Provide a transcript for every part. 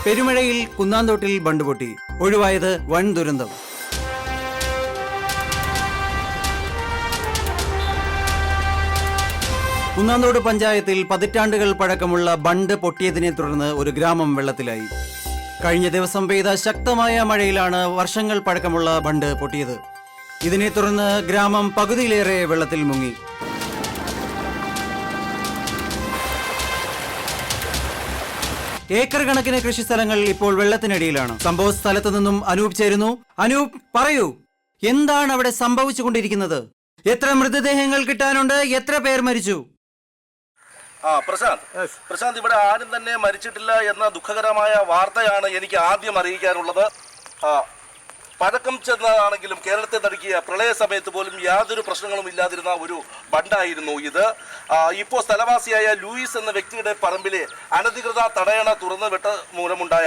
പെരുമഴയിൽ കുന്നാന്തോട്ടിൽ ബണ്ട് പൊട്ടി, ഒഴിവായത് വൻ ദുരന്തം. കുന്നാന്തോട് പഞ്ചായത്തിൽ പതിറ്റാണ്ടുകൾ പഴക്കമുള്ള ബണ്ട് പൊട്ടിയതിനെ തുടർന്ന് ഒരു ഗ്രാമം വെള്ളത്തിലായി. കഴിഞ്ഞ ദിവസം പെയ്ത ശക്തമായ മഴയിലാണ് വർഷങ്ങൾ പഴക്കമുള്ള ബണ്ട് പൊട്ടിയത്. ഇതിനെ തുടർന്ന് ഗ്രാമം പകുതിയിലേറെ വെള്ളത്തിൽ മുങ്ങി. ഏക്കർ കണക്കിന് കൃഷിസ്ഥലങ്ങൾ ഇപ്പോൾ വെള്ളത്തിനടിയിലാണ്. സംഭവ സ്ഥലത്ത് നിന്നും അനൂപ് ചേരുന്നു. അനൂപ്, പറയൂ, എന്താണ് അവിടെ സംഭവിച്ചുകൊണ്ടിരിക്കുന്നത്? എത്ര മൃതദേഹങ്ങൾ കിട്ടാനുണ്ട്? എത്ര പേർ മരിച്ചു? പ്രശാന്ത്, ഇവിടെ ആരും തന്നെ മരിച്ചിട്ടില്ല എന്ന ദുഃഖകരമായ വാർത്തയാണ് എനിക്ക് ആദ്യം അറിയിക്കാനുള്ളത്. പഴക്കം ചെന്നതാണെങ്കിലും കേരളത്തെ നടുക്കിയ പ്രളയ സമയത്ത് പോലും യാതൊരു പ്രശ്നങ്ങളും ഇല്ലാതിരുന്ന ഒരു ബണ്ടായിരുന്നു ഇത്. ഇപ്പോൾ സ്ഥലവാസിയായ ലൂയിസ് എന്ന വ്യക്തിയുടെ പറമ്പിലെ അനധികൃത തടയണ തുറന്നു വിട്ട മൂലമുണ്ടായ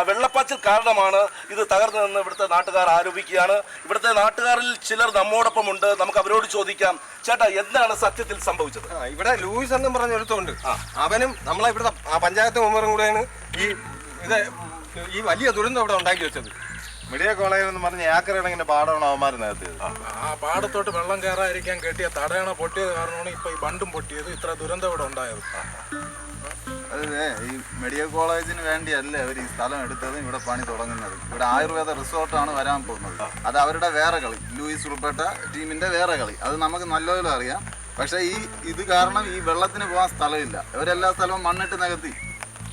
വെള്ളപ്പാച്ചിൽ കാരണമാണ് ഇത് തകർന്നതെന്ന് ഇവിടുത്തെ നാട്ടുകാർ ആരോപിക്കുകയാണ്. ഇവിടുത്തെ നാട്ടുകാരിൽ ചിലർ നമ്മോടൊപ്പമുണ്ട്. നമുക്ക് അവരോട് ചോദിക്കാം. ചേട്ടാ, എന്താണ് സത്യത്തിൽ സംഭവിച്ചത്? ഇവിടെ ലൂയിസ് എന്നും പറഞ്ഞ ഒരുത്തുണ്ട്. അവനും നമ്മളെ ഇവിടുത്തെ പഞ്ചായത്ത് മെമ്പറും കൂടെയാണ് ഈ വലിയ ദുരന്തം ഇവിടെ ഉണ്ടാക്കി വെച്ചത്. മെഡിക്കൽ കോളേജ് എന്ന് പറഞ്ഞ ഏക്കർ കണക്കിന് പാടമാണ് അവന്മാർ നേരത്തെ. ആ പാടത്തോട്ട് വെള്ളം കയറാതിരിക്കാൻ കെട്ടിയ തടയണ പൊട്ടിയത് കാരണമാണ് ഇപ്പൊ ഈ ബണ്ടും പൊട്ടിയത്. ഇത്ര ദുരന്തം ഇവിടെ ഉണ്ടായത്. അതെ, ഈ മെഡിക്കൽ കോളേജിന് വേണ്ടിയല്ല അവർ ഈ സ്ഥലം എടുത്തത്, ഇവിടെ പണി തുടങ്ങുന്നത്. ഇവിടെ ആയുർവേദ റിസോർട്ടാണ് വരാൻ പോകുന്നത്. അത് അവരുടെ വേറെ കളി, ലൂയിസ് ഉൾപ്പെട്ട ടീമിന്റെ വേറെ കളി. അത് നമുക്ക് നല്ലപോലെ അറിയാം. പക്ഷെ ഇത് കാരണം ഈ വെള്ളത്തിന് പോകാൻ സ്ഥലമില്ല. ഇവരെല്ലാ സ്ഥലവും മണ്ണിട്ട് നികത്തി.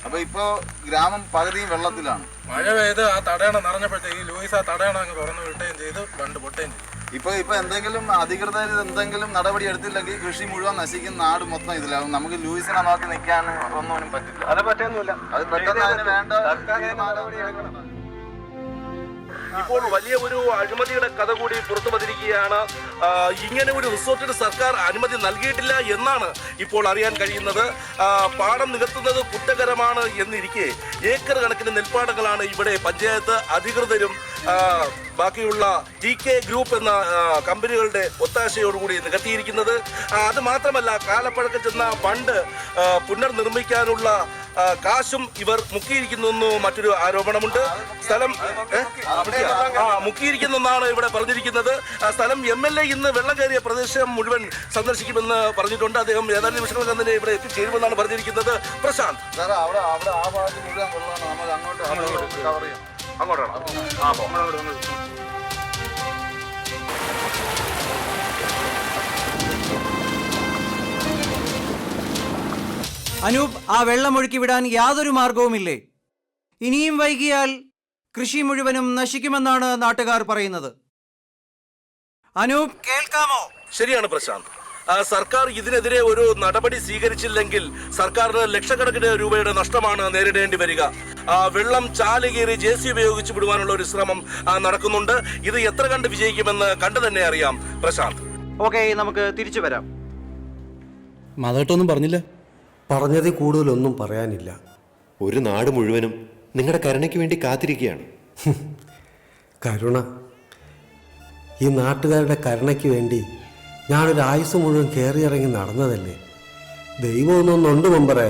അപ്പൊ ഇപ്പോ ഗ്രാമം പകുതിയും വെള്ളത്തിലാണ്. മഴ പെയ്ത് ആ തടയണ നിറഞ്ഞപ്പോഴത്തേക്ക് ലൂയിസ് ആ തടയണ അങ്ങ് തുറന്നു വിട്ടുകയും ചെയ്ത് ബണ്ട് പൊട്ടുകയും ചെയ്തു. ഇപ്പൊ എന്തെങ്കിലും അധികൃതർ എന്തെങ്കിലും നടപടി എടുത്തില്ലെങ്കിൽ കൃഷി മുഴുവൻ നശിക്കുന്ന, നാട് മൊത്തം ഇതിലാവും. നമുക്ക് ലൂയിസിനെ നോക്കി നിൽക്കാൻ ഒന്നും പറ്റില്ല. അത് പറ്റൊന്നുമില്ല. അത് പെട്ടെന്ന് അതിന് വേണ്ട നടപടി എടുക്കണം. ഇപ്പോൾ വലിയ ഒരു അഴിമതിയുടെ കഥ കൂടി പുറത്തു വന്നിരിക്കുകയാണ്. ഇങ്ങനെ ഒരു റിസോർട്ടിന് സർക്കാർ അനുമതി നൽകിയിട്ടില്ല എന്നാണ് ഇപ്പോൾ അറിയാൻ കഴിയുന്നത്. പാടം നികത്തുന്നത് കുറ്റകരമാണ് എന്നിരിക്കെ ഏക്കർ കണക്കിന് നെൽപ്പാടങ്ങളാണ് ഇവിടെ പഞ്ചായത്ത് അധികൃതരും ബാക്കിയുള്ള TK ഗ്രൂപ്പ് എന്ന കമ്പനികളുടെ ഒത്താശയോടുകൂടി നികത്തിയിരിക്കുന്നത്. അത് മാത്രമല്ല, കാലപ്പഴക്കം ചെന്ന ബണ്ട് പുനർനിർമ്മിക്കാനുള്ള കാശും ഇവർ മുക്കിയിരിക്കുന്നു മറ്റൊരു ആരോപണമുണ്ട്. സ്ഥലം മുക്കിയിരിക്കുന്നെന്നാണ് ഇവിടെ പറഞ്ഞിരിക്കുന്നത്. സ്ഥലം MLA ഇന്ന് വെള്ളം കയറിയ പ്രദേശം മുഴുവൻ സന്ദർശിക്കുമെന്ന് പറഞ്ഞിട്ടുണ്ട്. അദ്ദേഹം ഏതാനും നിമിഷങ്ങൾ തന്നെ ഇവിടെ എത്തിച്ചേരുമെന്നാണ് പറഞ്ഞിരിക്കുന്നത്. പ്രശാന്ത്, അനൂപ്, ആ വെള്ളം ഒഴുക്കി വിടാൻ യാതൊരു മാർഗവുമില്ലേ? ഇനിയും വൈകിയാൽ കൃഷി മുഴുവനും നശിക്കുമെന്നാണ് നാട്ടുകാർ പറയുന്നത്. അനൂപ്, കേൾക്കാമോ? ശരിയാണ് പ്രശാന്ത്. സർക്കാർ ഇതിനെതിരെ ഒരു നടപടി സ്വീകരിച്ചില്ലെങ്കിൽ സർക്കാരിന് ലക്ഷക്കണക്കിന് രൂപയുടെ നഷ്ടമാണ് നേരിടേണ്ടി വരിക. വെള്ളം ചാലുകീറി JCB ഉപയോഗിച്ച് വിടുവാനുള്ള ഒരു ശ്രമം നടക്കുന്നുണ്ട്. ഇത് എത്ര കണ്ട് വിജയിക്കുമെന്ന് കണ്ടു തന്നെ അറിയാം. പ്രശാന്ത്, ഓക്കെ, നമുക്ക് തിരിച്ചു വരാം. മാധവട്ടൊന്നും പറഞ്ഞില്ല. പറഞ്ഞതിൽ കൂടുതലൊന്നും പറയാനില്ല. ഒരു നാട് മുഴുവനും നിങ്ങളുടെ കരുണയ്ക്ക് വേണ്ടി കാത്തിരിക്കുകയാണ്. കരുണ? ഈ നാട്ടുകാരുടെ കരുണയ്ക്ക് വേണ്ടി ഞാനൊരു ആയുസ് മുഴുവൻ കയറിയിറങ്ങി നടന്നതല്ലേ. ദൈവമൊന്നുണ്ട് മെമ്പറേ.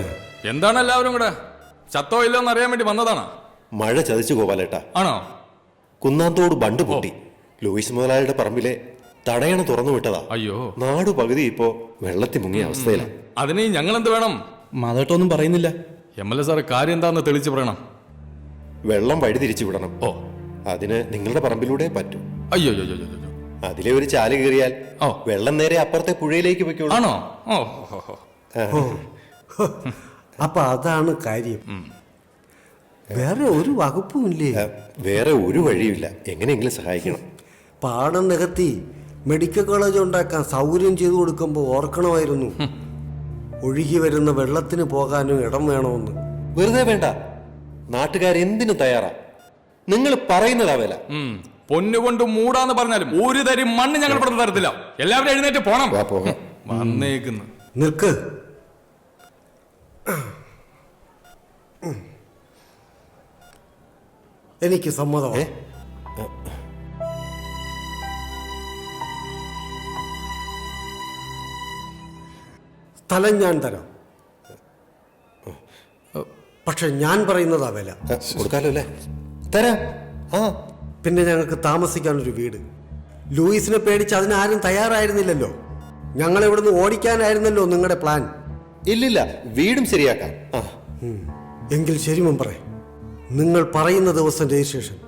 എന്താണ് എല്ലാവരും കൂടെ? ചത്തോ ഇല്ലോന്ന് അറിയാൻ വേണ്ടി വന്നതാണ്. മഴ ചതിച്ചു ഗോപാലേട്ടാ. ആണോ? കുന്നാന്തോട് ബണ്ട് പൊട്ടി. ലൂയിസ് മുതലാളിയുടെ പറമ്പിലെ തടയണ തുറന്നു വിട്ടതാ. അയ്യോ, നാടു പകുതി ഇപ്പോ വെള്ളത്തിൽ മുങ്ങിയ അവസ്ഥയിലാണ്. അതിന് ഞങ്ങൾ എന്ത് വേണം? മാധവട്ടൊന്നും പറയുന്നില്ല. MLA സാറ് കാര്യം എന്താന്ന് തെളിച്ചു പറയണം. വെള്ളം വഴി തിരിച്ചു വിടണം. ഓ, അതിന് നിങ്ങളുടെ പറമ്പിലൂടെ പറ്റും. അയ്യോ, അതിലെ ഒരു ചാല് കീറിയാൽ വെള്ളം നേരെ അപ്പുറത്തെ പുഴയിലേക്ക് വെക്കുള്ളൂ. ആണോ? അപ്പൊ അതാണ് കാര്യം. വേറെ ഒരു വകുപ്പും ഇല്ലേ? വേറെ ഒരു വഴിയുമില്ല. എങ്ങനെയെങ്കിലും സഹായിക്കണം. പാടം നികത്തി മെഡിക്കൽ കോളേജ് ഉണ്ടാക്കാൻ സൗകര്യം ചെയ്തു കൊടുക്കുമ്പോൾ ഓർക്കണമായിരുന്നു ഒഴുകി വരുന്ന വെള്ളത്തിന് പോകാനും ഇടം വേണമെന്ന്. വെറുതെ വേണ്ട, നാട്ടുകാരെന്തിനു തയ്യാറാ. നിങ്ങൾ പറയുന്നതാ വില. പൊന്നുകൊണ്ട് മൂടാന്ന് പറഞ്ഞാലും ഒരു തരി മണ്ണ് ഞങ്ങൾ ഇവിടെ തരത്തില്ല. എല്ലാവരും എഴുന്നേറ്റ് പോണം. വന്നേക്കുന്നു. നിൽക്ക്. എനിക്ക് സമ്മതമാണ്. സ്ഥലം ഞാൻ തരാം. പക്ഷെ ഞാൻ പറയുന്നതാ വില. കൊടുക്കാലോ അല്ലേ? തരാം. ആ പിന്നെ ഞങ്ങൾക്ക് താമസിക്കാനൊരു വീട്. ലൂയിസിനെ പേടിച്ച് അതിനാരും തയ്യാറായിരുന്നില്ലല്ലോ. ഞങ്ങൾ ഇവിടുന്ന് ഓടിക്കാനായിരുന്നല്ലോ നിങ്ങളുടെ പ്ലാൻ. ഇല്ലില്ല, വീടും ശരിയാക്കാം. ആ എങ്കിൽ ശരി മെമ്പറേ, നിങ്ങൾ പറയുന്ന ദിവസം രജിസ്ട്രേഷൻ.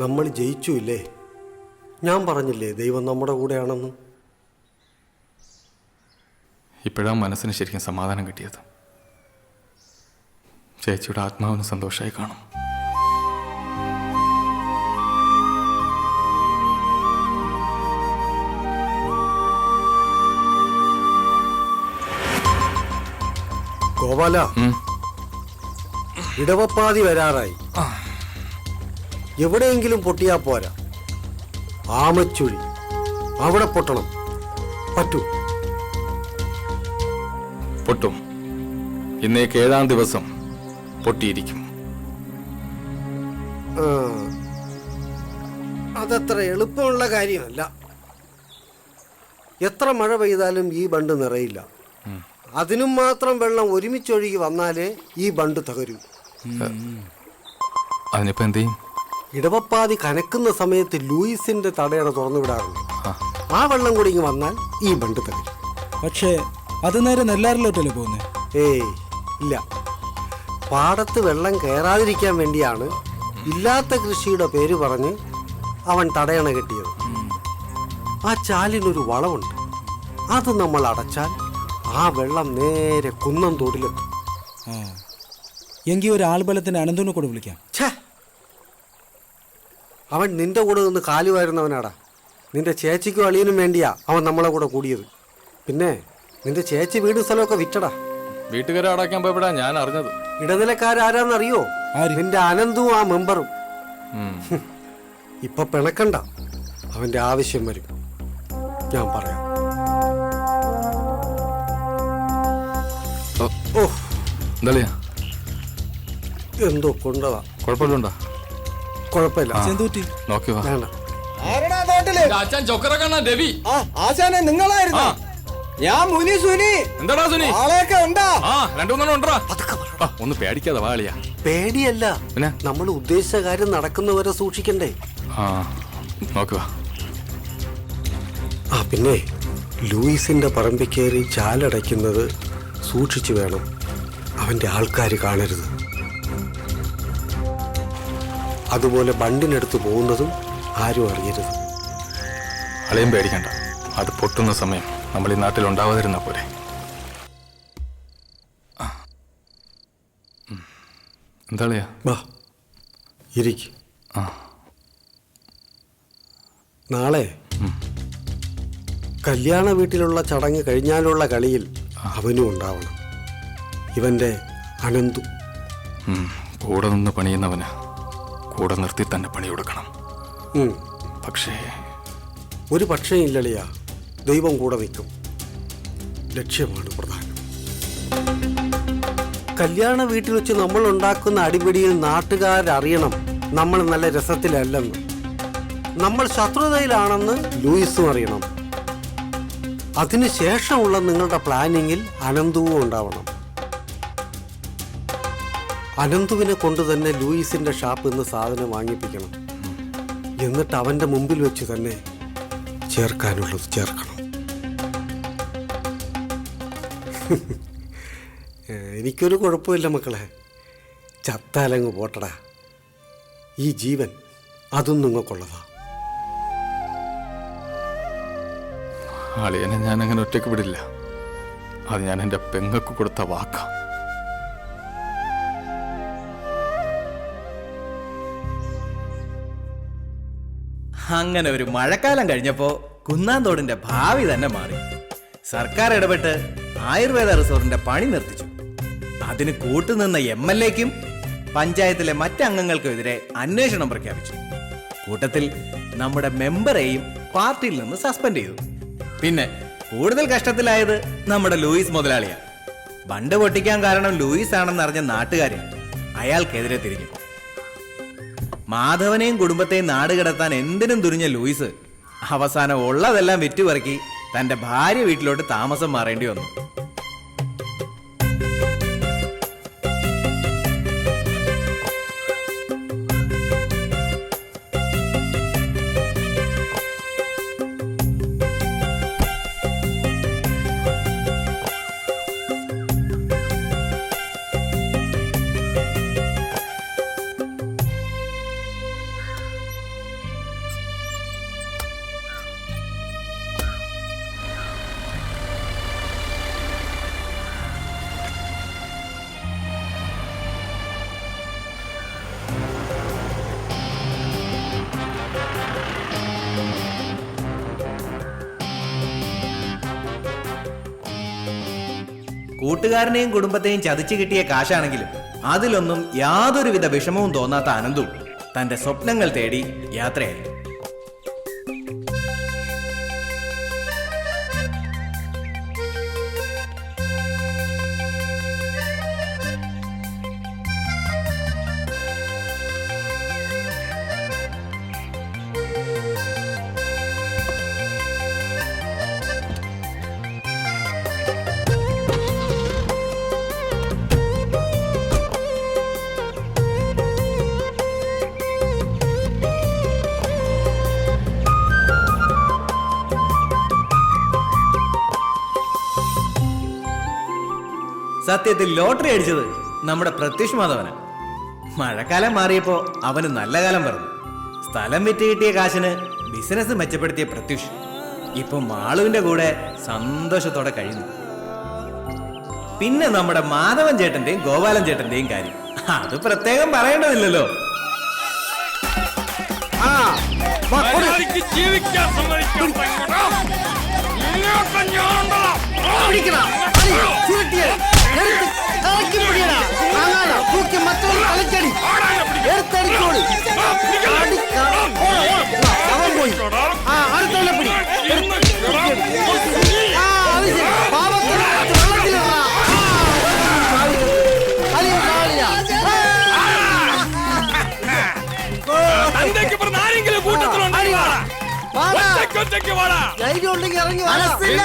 നമ്മൾ ജയിച്ചു ഇല്ലേ? ഞാൻ പറഞ്ഞില്ലേ ദൈവം നമ്മുടെ കൂടെയാണെന്ന്. ഇപ്പോഴാ മനസ്സിന് ശരിക്കും സമാധാനം കിട്ടിയത്. ചേച്ചിയുടെ ആത്മാവിന് സന്തോഷമായി കാണും. ഗോപാല, ഇടവപ്പാതി വരാറായി. എവിടെയെങ്കിലും പൊട്ടിയാ പോരാ. ആമച്ചുഴി അവിടെ പൊട്ടണം. പറ്റൂ? പൊട്ടും. ഇന്നേക്ക് 7-ാം ദിവസം പൊട്ടിയിരിക്കും. അതത്ര എളുപ്പമുള്ള കാര്യമല്ല. എത്ര മഴ പെയ്താലും ഈ ബണ്ട് നിറയില്ല. അതിനും മാത്രം വെള്ളം ഒരുമിച്ചൊഴുകി വന്നാലേ ഈ ബണ്ട് തകരൂ. അതിനിപ്പോ എന്ത് ചെയ്യും? ഇടവപ്പാതി കനക്കുന്ന സമയത്ത് ലൂയിസിന്റെ തടയണ തുറന്നു വിടാറുണ്ട്. ആ വെള്ളം കൂടി ഇങ്ങ് വന്നാൽ ഈ ബണ്ട് തകരും. പക്ഷേ അത് നേരെ നെല്ലാറിലോട്ടല്ലേ പോകുന്നത്? ഏയ് ഇല്ല. പാടത്ത് വെള്ളം കയറാതിരിക്കാൻ വേണ്ടിയാണ് ഇല്ലാത്ത കൃഷിയുടെ പേര് പറഞ്ഞ് അവൻ തടയണ കെട്ടിയത്. ആ ചാലിനൊരു വളവുണ്ട്. അത് നമ്മൾ അടച്ചാൽ ആ വെള്ളം നേരെ കുന്നം തോടിലെത്തും. എങ്കിൽ ഒരു ആൾബലത്തിന് അനന്തനെ കൂടെ വിളിക്കാം. അവൻ നിന്റെ കൂടെ നിന്ന് കാലുവായിരുന്നവനാടാ. നിന്റെ ചേച്ചിക്കും അളിയനും വേണ്ടിയാ അവൻ നമ്മളെ കൂടെ കൂടിയത്. പിന്നെ നിന്റെ ചേച്ചി വീട് സ്ഥലമൊക്കെ വിറ്റടാ. വീട്ടുകാരെ അടയ്ക്കാൻ പോയപ്പോഴാ ഞാൻ അറിഞ്ഞത്. ഇടനിലക്കാരാരാന്നറിയോ? നിന്റെ അനന്തും ആ മെമ്പറും. ഇപ്പൊ പിണക്കണ്ട, അവന്റെ ആവശ്യം വരും. ഞാൻ പറയാം. എന്താ എന്തോ കൊണ്ടതാ. കുഴപ്പമില്ലുണ്ടോ? കുഴപ്പമില്ല. നോക്കി വാ. വേണ്ട. അച്ഛൻ ചൊക്കറക്കണ്ണ രവി. ആശാനെ നിങ്ങളായിരുന്നു? ഞാൻ മുനി സുനി. എന്താടാ സുനി? ആളെയൊക്കെ ഉണ്ടാ? 2-3 ഉണ്ടോ? ഒന്ന് പേടിക്കാതെ വാളിയാ. പേടിയല്ല, പിന്നെ നമ്മൾ ഉദ്ദേശിച്ച കാര്യം നടക്കുന്നവരെ സൂക്ഷിക്കണ്ടേ? നോക്കുക. പിന്നെ ലൂയിസിന്റെ പറമ്പിൽ കയറി ചാലടയ്ക്കുന്നത് സൂക്ഷിച്ചു വേണം. അവന്റെ ആൾക്കാർ കാണരുത്. അതുപോലെ ബണ്ടിനടുത്ത് പോകുന്നതും ആരും അറിയരുത്. അളിയും പേടിക്കണ്ട. അത് പൊട്ടുന്ന സമയം നമ്മൾ ഈ നാട്ടിൽ ഉണ്ടാവാതിരുന്ന പോലെ. എന്താളിയാ? വാ ഇരിക്ക്. നാളെ കല്യാണ വീട്ടിലുള്ള ചടങ്ങ് കഴിഞ്ഞാലുള്ള കളിയിൽ അവനും ഉണ്ടാവണം. ഇവന്റെ അനന്തു കൂടെ നിന്ന് പണിയുന്നവന് കൂടെ നിർത്തി തന്നെ പണി കൊടുക്കണം. പക്ഷേ ഒരു പക്ഷേ ഇല്ലളിയ, ദൈവം കൂടെ നിൽക്കും. ലക്ഷ്യമാണ് പ്രധാനം. കല്യാണ വീട്ടിൽ വെച്ച് നമ്മൾ ഉണ്ടാക്കുന്ന അടിപിടിയിൽ നാട്ടുകാരറിയണം നമ്മൾ നല്ല രസത്തിലല്ലെന്ന്. നമ്മൾ ശത്രുതയിലാണെന്ന് ലൂയിസും അറിയണം. അതിനുശേഷമുള്ള നിങ്ങളുടെ പ്ലാനിങ്ങിൽ അനന്തുവും ഉണ്ടാവണം. അനന്തുവിനെ കൊണ്ട് തന്നെ ലൂയിസിന്റെ ഷാപ്പിൽ നിന്ന് സാധനം വാങ്ങിപ്പിക്കണം. എന്നിട്ട് അവന്റെ മുമ്പിൽ വെച്ച് തന്നെ ചേർക്കാനുള്ളത് ചേർക്കണം. എനിക്കൊരു കുഴപ്പമില്ല മക്കളെ, ചത്താലങ്ങ് പോട്ടടാ. ഈ ജീവൻ അതും നിങ്ങൾക്കുള്ളതാ. അളിയനെ ഞാൻ അങ്ങനെ ഒറ്റയ്ക്ക് വിടില്ല. അത് ഞാൻ എൻ്റെ പെങ്ങക്ക് കൊടുത്ത വാക്കാ. അങ്ങനെ ഒരു മഴക്കാലം കഴിഞ്ഞപ്പോ കുന്നാന്തോടിന്റെ ഭാവി തന്നെ മാറി. സർക്കാർ ഇടപെട്ട് ആയുർവേദ റിസോർട്ടിന്റെ പണി നിർത്തിച്ചു. അതിന് കൂട്ടുനിന്ന MLAക്കും പഞ്ചായത്തിലെ മറ്റംഗങ്ങൾക്കുമെതിരെ അന്വേഷണം പ്രഖ്യാപിച്ചു. കൂട്ടത്തിൽ നമ്മുടെ മെമ്പറെയും പാർട്ടിയിൽ നിന്ന് സസ്പെൻഡ് ചെയ്തു. പിന്നെ കൂടുതൽ കഷ്ടത്തിലായത് നമ്മുടെ ലൂയിസ് മുതലാളിയാണ്. ബണ്ട് പൊട്ടിക്കാൻ കാരണം ലൂയിസ് ആണെന്ന് അറിഞ്ഞ നാട്ടുകാർ അയാൾക്കെതിരെ തിരിഞ്ഞു. മാധവനെയും കുടുംബത്തെയും നാടുകടത്താൻ എന്തിനും തുനിഞ്ഞ ലൂയിസ് അവസാനം ഉള്ളതെല്ലാം വിറ്റുപറക്കി തന്റെ ഭാര്യ വീട്ടിലോട്ട് താമസം മാറേണ്ടി വന്നു. കൂട്ടുകാരനെയും കുടുംബത്തെയും ചതിച്ചു കിട്ടിയ കാശാണെങ്കിലും അതിലൊന്നും യാതൊരുവിധ വിഷമവും തോന്നാത്ത അനന്തു തന്റെ സ്വപ്നങ്ങൾ തേടി യാത്രയായി. സത്യത്തിൽ ലോട്ടറി അടിച്ചത് നമ്മുടെ പ്രത്യുഷ് മാധവന. മഴക്കാലം മാറിയപ്പോ അവന് നല്ല കാലം പറഞ്ഞു. സ്ഥലം വിറ്റ് കിട്ടിയ കാശിന് ബിസിനസ് മെച്ചപ്പെടുത്തിയ പ്രത്യുഷ് ഇപ്പൊ മാളുവിന്റെ കൂടെ സന്തോഷത്തോടെ കഴിയുന്നു. പിന്നെ നമ്മുടെ മാധവൻ ചേട്ടന്റെയും ഗോപാലൻ ചേട്ടന്റെയും കാര്യം അത് പ്രത്യേകം പറയേണ്ടതില്ലല്ലോ. ധൈര്യം ഉണ്ടെങ്കിൽ ഇറങ്ങി മനസ്സില്ല